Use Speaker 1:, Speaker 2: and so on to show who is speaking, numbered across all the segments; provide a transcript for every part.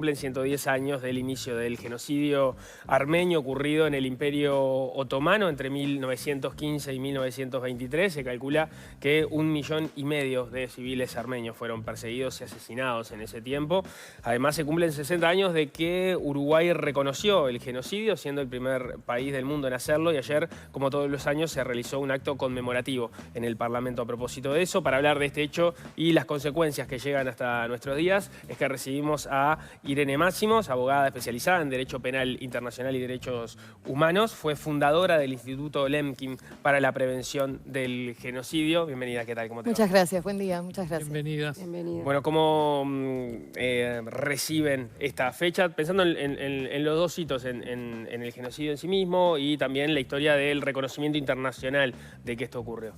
Speaker 1: Cumplen 110 años del inicio del genocidio armenio ocurrido en el Imperio Otomano entre 1915 y 1923. Se calcula que 1,5 millones de civiles armenios fueron perseguidos y asesinados en ese tiempo. Además, se cumplen 60 años de que Uruguay reconoció el genocidio, siendo el primer país del mundo en hacerlo. Y ayer, como todos los años, se realizó un acto conmemorativo en el Parlamento a propósito de eso. Para hablar de este hecho y las consecuencias que llegan hasta nuestros días, es que recibimos a Irene Máximos, abogada especializada en Derecho Penal Internacional y Derechos Humanos. Fue fundadora del Instituto Lemkin para la Prevención del Genocidio. Bienvenida, ¿qué tal? ¿Cómo te va?
Speaker 2: Muchas gracias, buen día, muchas gracias.
Speaker 3: Bienvenida.
Speaker 2: Bienvenida.
Speaker 1: Bueno, ¿cómo reciben esta fecha? Pensando en los dos hitos, en el genocidio en sí mismo y también la historia del reconocimiento internacional de que esto ocurrió.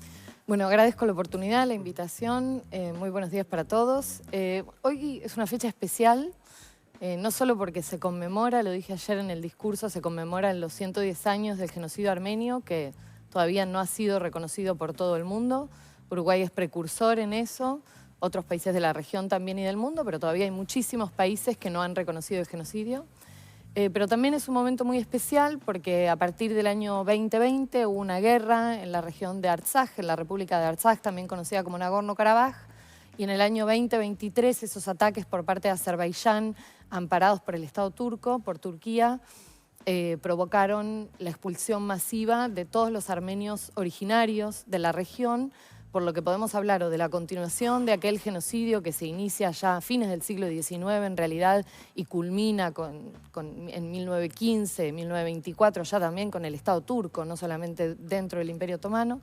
Speaker 2: Bueno, agradezco la oportunidad, la invitación. Muy buenos días para todos. Hoy es una fecha especial, no solo porque se conmemora, lo dije ayer en el discurso, se conmemoran los 110 años del genocidio armenio, que todavía no ha sido reconocido por todo el mundo. Uruguay es precursor en eso, otros países de la región también y del mundo, pero todavía hay muchísimos países que no han reconocido el genocidio. Pero también es un momento muy especial porque a partir del año 2020 hubo una guerra en la región de Artsaj, en la República de Artsaj, también conocida como Nagorno-Karabaj, y en el año 2023 esos ataques por parte de Azerbaiyán, amparados por el Estado turco, por Turquía, provocaron la expulsión masiva de todos los armenios originarios de la región, por lo que podemos hablar o de la continuación de aquel genocidio que se inicia ya a fines del siglo XIX en realidad y culmina en 1915, 1924, ya también con el Estado turco, no solamente dentro del Imperio Otomano.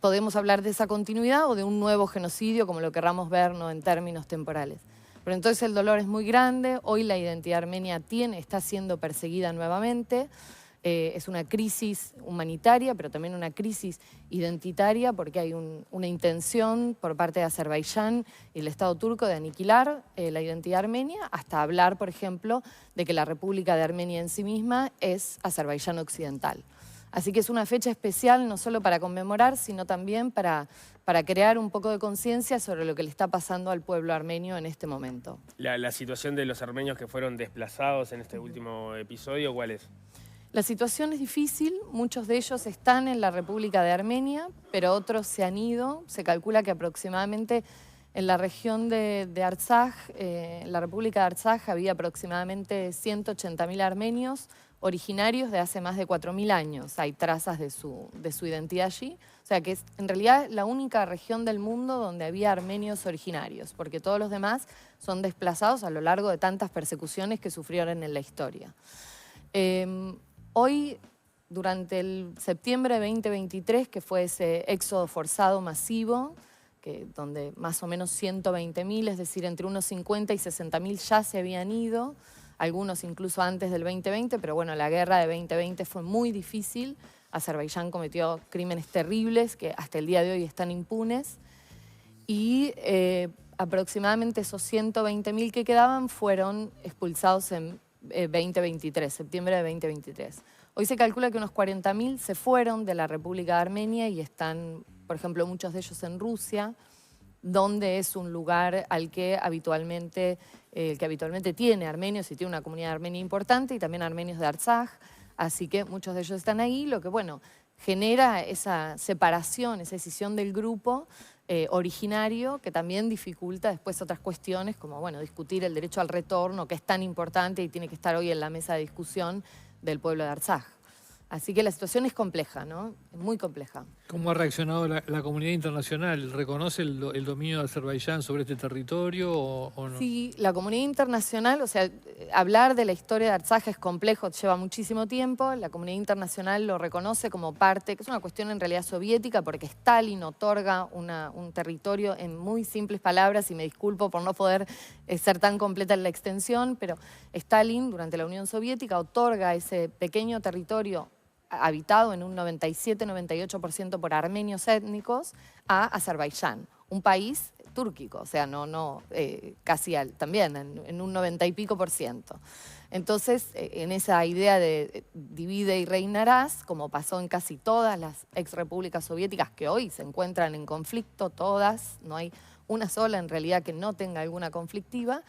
Speaker 2: Podemos hablar de esa continuidad o de un nuevo genocidio, como lo querramos ver, ¿no?, en términos temporales. Pero entonces el dolor es muy grande, hoy la identidad armenia está siendo perseguida nuevamente. Es una crisis humanitaria, pero también una crisis identitaria, porque hay una intención por parte de Azerbaiyán y el Estado turco de aniquilar la identidad armenia, hasta hablar, por ejemplo, de que la República de Armenia en sí misma es Azerbaiyán occidental. Así que es una fecha especial no solo para conmemorar, sino también para crear un poco de conciencia sobre lo que le está pasando al pueblo armenio en este momento.
Speaker 1: La situación de los armenios que fueron desplazados en este último episodio, ¿cuál es?
Speaker 2: La situación es difícil, muchos de ellos están en la República de Armenia, pero otros se han ido. Se calcula que aproximadamente en la región de Artsaj, en la República de Artsaj, había aproximadamente 180.000 armenios originarios de hace más de 4.000 años. Hay trazas de su identidad allí. O sea que es en realidad la única región del mundo donde había armenios originarios, porque todos los demás son desplazados a lo largo de tantas persecuciones que sufrieron en la historia. Hoy, durante el septiembre de 2023, que fue ese éxodo forzado masivo, donde más o menos 120.000, es decir, entre unos 50 y 60.000 ya se habían ido, algunos incluso antes del 2020, pero bueno, la guerra de 2020 fue muy difícil. Azerbaiyán cometió crímenes terribles que hasta el día de hoy están impunes. Y aproximadamente esos 120.000 que quedaban fueron expulsados en 2023, septiembre de 2023. Hoy se calcula que unos 40.000 se fueron de la República de Armenia y están, por ejemplo, muchos de ellos en Rusia, donde es un lugar al que habitualmente tiene armenios y tiene una comunidad armenia importante y también armenios de Artsaj, así que muchos de ellos están ahí, lo que, bueno, genera esa separación, esa escisión del grupo originario, que también dificulta después otras cuestiones, como, bueno, discutir el derecho al retorno, que es tan importante y tiene que estar hoy en la mesa de discusión del pueblo de Artsaj. Así que la situación es compleja, ¿no? Es muy compleja.
Speaker 3: ¿Cómo ha reaccionado la comunidad internacional? ¿Reconoce el dominio de Azerbaiyán sobre este territorio o no?
Speaker 2: Sí, la comunidad internacional, o sea, hablar de la historia de Artsaj es complejo, lleva muchísimo tiempo. La comunidad internacional lo reconoce como parte, que es una cuestión en realidad soviética, porque Stalin otorga un territorio en muy simples palabras, y me disculpo por no poder ser tan completa en la extensión, pero Stalin, durante la Unión Soviética, otorga ese pequeño territorio habitado en un 97-98% por armenios étnicos a Azerbaiyán, un país túrquico, o sea, casi también en un 90 y pico %. Entonces, en esa idea de divide y reinarás, como pasó en casi todas las exrepúblicas soviéticas que hoy se encuentran en conflicto, todas, no hay una sola en realidad que no tenga alguna conflictiva,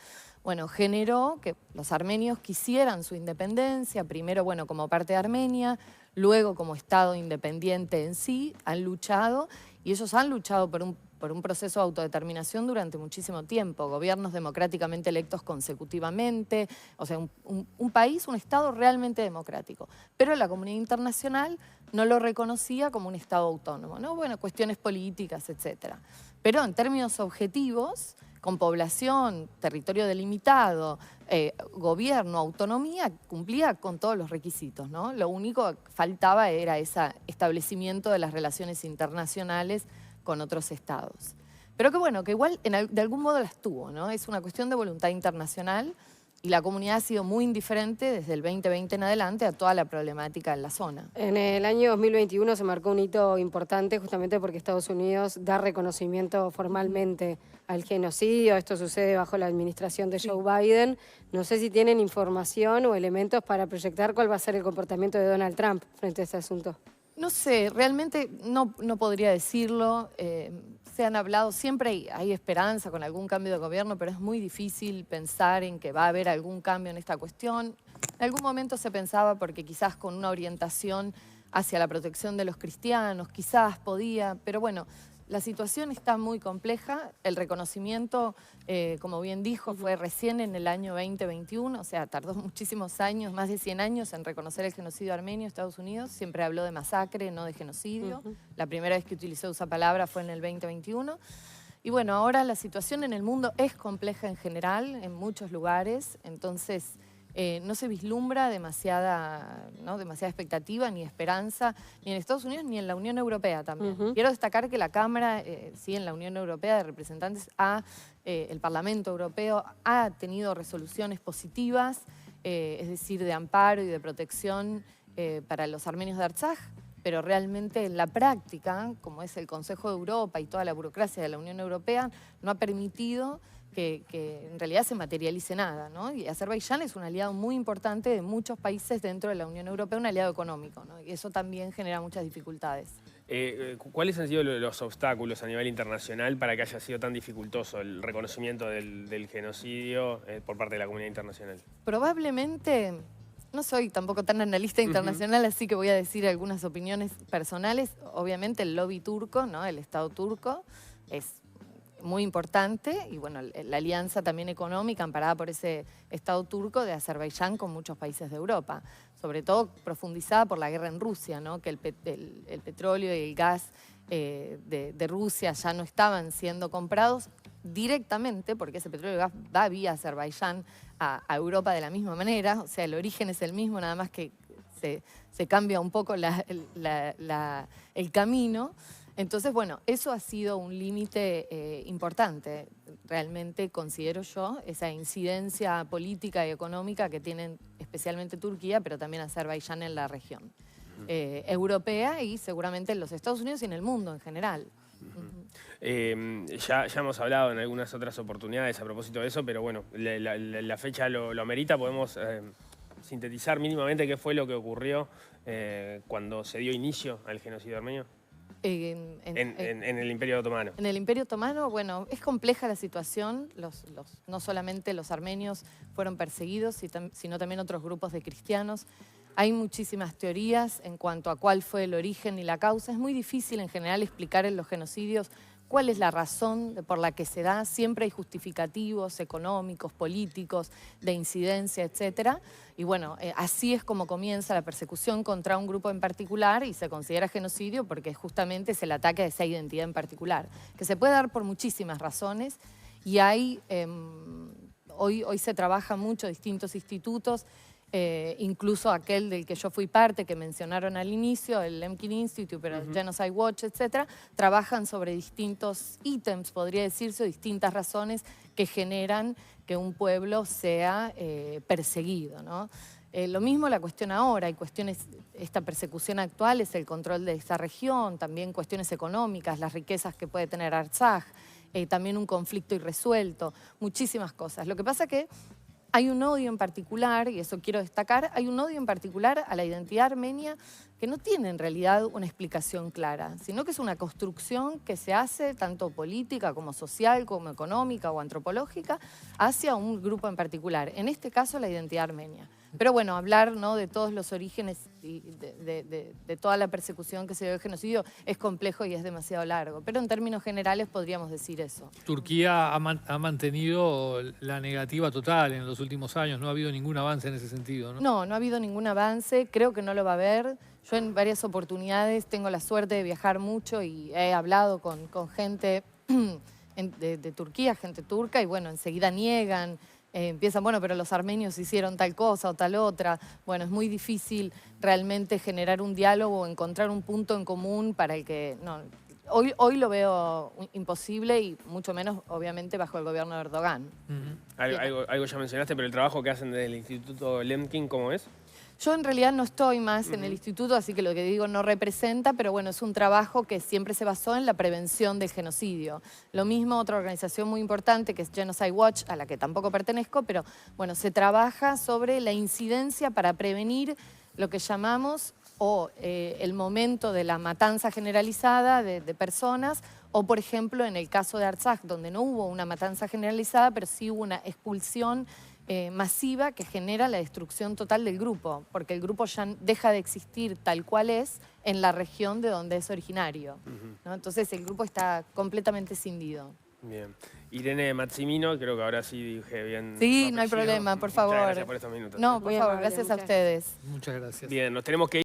Speaker 2: bueno, generó que los armenios quisieran su independencia, primero, bueno, como parte de Armenia, luego como Estado independiente en sí, han luchado, y ellos han luchado por un proceso de autodeterminación durante muchísimo tiempo, gobiernos democráticamente electos consecutivamente, o sea, un país, un Estado realmente democrático. Pero la comunidad internacional no lo reconocía como un Estado autónomo, ¿no? Bueno, cuestiones políticas, etcétera. Pero en términos objetivos, con población, territorio delimitado, gobierno, autonomía, cumplía con todos los requisitos, ¿no? Lo único que faltaba era ese establecimiento de las relaciones internacionales con otros estados. Pero que bueno, que igual de algún modo las tuvo, ¿no? Es una cuestión de voluntad internacional y la comunidad ha sido muy indiferente desde el 2020 en adelante a toda la problemática en la zona.
Speaker 4: En el año 2021 se marcó un hito importante justamente porque Estados Unidos da reconocimiento formalmente al genocidio. Esto sucede bajo la administración de Joe Biden. No sé si tienen información o elementos para proyectar cuál va a ser el comportamiento de Donald Trump frente a este asunto.
Speaker 2: No sé, realmente no podría decirlo. Se han hablado, siempre hay esperanza con algún cambio de gobierno, pero es muy difícil pensar en que va a haber algún cambio en esta cuestión. En algún momento se pensaba porque quizás con una orientación hacia la protección de los cristianos, quizás podía, pero bueno, la situación está muy compleja. El reconocimiento, como bien dijo, fue recién en el año 2021, o sea, tardó muchísimos años, más de 100 años en reconocer el genocidio armenio en Estados Unidos. Siempre habló de masacre, no de genocidio. La primera vez que utilizó esa palabra fue en el 2021. Y bueno, ahora la situación en el mundo es compleja en general, en muchos lugares, entonces no se vislumbra demasiada expectativa ni esperanza, ni en Estados Unidos ni en la Unión Europea también. Quiero destacar que la Cámara, sí, en la Unión Europea de Representantes, el Parlamento Europeo ha tenido resoluciones positivas, es decir, de amparo y de protección para los armenios de Artsaj, pero realmente en la práctica, como es el Consejo de Europa y toda la burocracia de la Unión Europea, no ha permitido que en realidad se materialice nada, ¿no? Y Azerbaiyán es un aliado muy importante de muchos países dentro de la Unión Europea, un aliado económico, ¿no? Y eso también genera muchas dificultades.
Speaker 1: ¿Cuáles han sido los obstáculos a nivel internacional para que haya sido tan dificultoso el reconocimiento del genocidio por parte de la comunidad internacional?
Speaker 2: Probablemente, no soy tampoco tan analista internacional, así que voy a decir algunas opiniones personales. Obviamente el lobby turco, ¿no? El Estado turco es muy importante y bueno, la alianza también económica amparada por ese Estado turco de Azerbaiyán con muchos países de Europa, sobre todo profundizada por la guerra en Rusia, ¿no? Que el petróleo y el gas de Rusia ya no estaban siendo comprados directamente, porque ese petróleo y gas va vía Azerbaiyán a Europa de la misma manera, o sea, el origen es el mismo, nada más que se cambia un poco el camino. Entonces, bueno, eso ha sido un límite importante, realmente considero yo, esa incidencia política y económica que tienen especialmente Turquía, pero también Azerbaiyán en la región europea y seguramente en los Estados Unidos y en el mundo en general.
Speaker 1: Ya hemos hablado en algunas otras oportunidades a propósito de eso, pero bueno, la fecha lo amerita. Podemos sintetizar mínimamente qué fue lo que ocurrió cuando se dio inicio al genocidio armenio. En el Imperio Otomano.
Speaker 2: En el Imperio Otomano, bueno, es compleja la situación. No solamente los armenios fueron perseguidos, sino también otros grupos de cristianos. Hay muchísimas teorías en cuanto a cuál fue el origen y la causa. Es muy difícil en general explicar en los genocidios cuál es la razón por la que se da. Siempre hay justificativos económicos, políticos, de incidencia, etc. Y bueno, así es como comienza la persecución contra un grupo en particular y se considera genocidio porque justamente es el ataque a esa identidad en particular, que se puede dar por muchísimas razones y hay, hoy se trabaja mucho, distintos institutos, incluso aquel del que yo fui parte, que mencionaron al inicio, el Lemkin Institute, pero el Genocide Watch, etcétera, trabajan sobre distintos ítems, podría decirse, o distintas razones que generan que un pueblo sea perseguido, ¿no? Lo mismo la cuestión ahora, hay cuestiones, esta persecución actual es el control de esta región, también cuestiones económicas, las riquezas que puede tener Artsaj, también un conflicto irresuelto, muchísimas cosas. Lo que pasa que hay un odio en particular, y eso quiero destacar, hay un odio en particular a la identidad armenia que no tiene en realidad una explicación clara, sino que es una construcción que se hace tanto política como social, como económica o antropológica hacia un grupo en particular, en este caso la identidad armenia. Pero bueno, hablar, ¿no?, de todos los orígenes y de toda la persecución que se dio del genocidio es complejo y es demasiado largo, pero en términos generales podríamos decir eso.
Speaker 3: Turquía ha mantenido la negativa total en los últimos años, no ha habido ningún avance en ese sentido, ¿no?
Speaker 2: No, no ha habido ningún avance, creo que no lo va a haber. Yo en varias oportunidades tengo la suerte de viajar mucho y he hablado con gente de Turquía, gente turca, y bueno, enseguida niegan. Empiezan, bueno, pero los armenios hicieron tal cosa o tal otra. Bueno, es muy difícil realmente generar un diálogo o encontrar un punto en común para el que... No, hoy lo veo imposible y mucho menos, obviamente, bajo el gobierno de Erdogan.
Speaker 1: Algo ya mencionaste, pero el trabajo que hacen desde el Instituto Lemkin, ¿cómo es?
Speaker 2: Yo en realidad no estoy más en el instituto, así que lo que digo no representa, pero bueno, es un trabajo que siempre se basó en la prevención del genocidio. Lo mismo otra organización muy importante que es Genocide Watch, a la que tampoco pertenezco, pero bueno, se trabaja sobre la incidencia para prevenir lo que llamamos el momento de la matanza generalizada de personas, o por ejemplo en el caso de Artsaj, donde no hubo una matanza generalizada, pero sí hubo una expulsión masiva que genera la destrucción total del grupo, porque el grupo ya deja de existir tal cual es en la región de donde es originario, ¿no? Entonces el grupo está completamente cindido.
Speaker 1: Bien. Irene Maximino, creo que ahora sí dije bien.
Speaker 2: Sí, no hay problema, por favor.
Speaker 1: Muchas gracias por estos minutos.
Speaker 2: No, por favor, gracias a ustedes.
Speaker 3: Muchas gracias.
Speaker 1: Bien, nos tenemos que ir.